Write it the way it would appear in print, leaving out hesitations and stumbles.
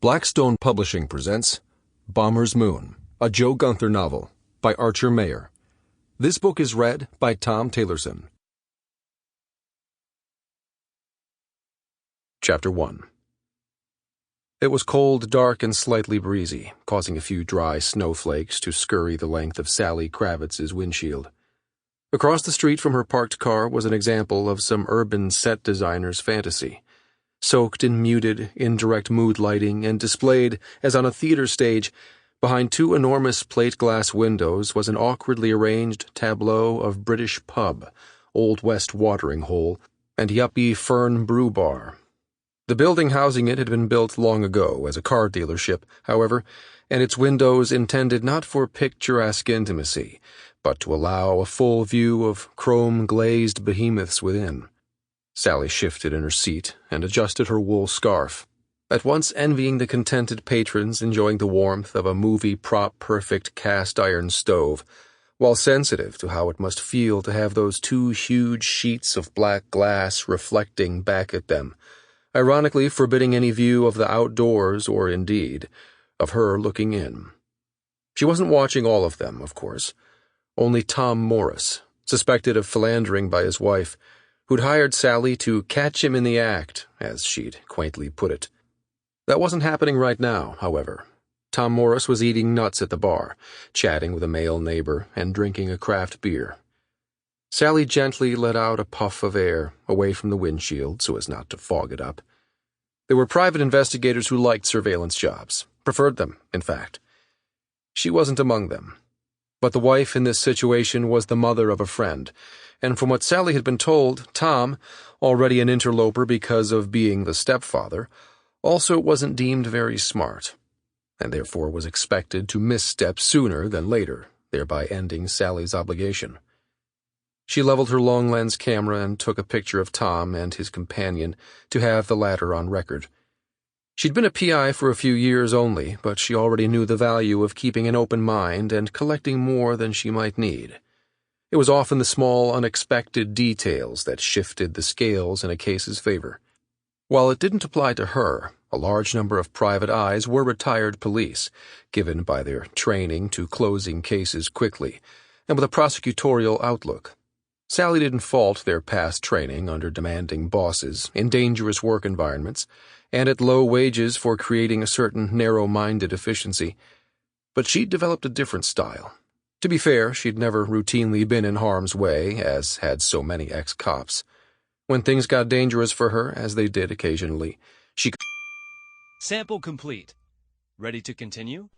Blackstone Publishing presents Bomber's Moon, a Joe Gunther novel by Archer Mayer. This book is read by Tom Taylorson. Chapter 1. It was cold, dark, and slightly breezy, causing a few dry snowflakes to scurry the length of Sally Kravitz's windshield. Across the street from her parked car was an example of some urban set designer's fantasy. Soaked in muted, indirect mood lighting and displayed, as on a theater stage, behind two enormous plate-glass windows was an awkwardly arranged tableau of British pub, Old West watering hole, and yuppie Fern brew bar. The building housing it had been built long ago as a car dealership, however, and its windows intended not for picturesque intimacy, but to allow a full view of chrome-glazed behemoths within. Sally shifted in her seat and adjusted her wool scarf, at once envying the contented patrons enjoying the warmth of a movie-prop-perfect cast-iron stove, while sensitive to how it must feel to have those two huge sheets of black glass reflecting back at them, ironically forbidding any view of the outdoors or, indeed, of her looking in. She wasn't watching all of them, of course. Only Tom Morris, suspected of philandering by his wife, who'd hired Sally to catch him in the act, as she'd quaintly put it. That wasn't happening right now, however. Tom Morris was eating nuts at the bar, chatting with a male neighbor, and drinking a craft beer. Sally gently let out a puff of air away from the windshield so as not to fog it up. There were private investigators who liked surveillance jobs, preferred them, in fact. She wasn't among them. But the wife in this situation was the mother of a friend, and from what Sally had been told, Tom, already an interloper because of being the stepfather, also wasn't deemed very smart, and therefore was expected to misstep sooner than later, thereby ending Sally's obligation. She leveled her long-lens camera and took a picture of Tom and his companion to have the latter on record. She'd been a PI for a few years only, but she already knew the value of keeping an open mind and collecting more than she might need. It was often the small, unexpected details that shifted the scales in a case's favor. While it didn't apply to her, a large number of private eyes were retired police, given by their training to closing cases quickly, and with a prosecutorial outlook. Sally didn't fault their past training under demanding bosses, in dangerous work environments, and at low wages for creating a certain narrow-minded efficiency. But she'd developed a different style. To be fair, she'd never routinely been in harm's way, as had so many ex-cops. When things got dangerous for her, as they did occasionally, she... Sample complete. Ready to continue?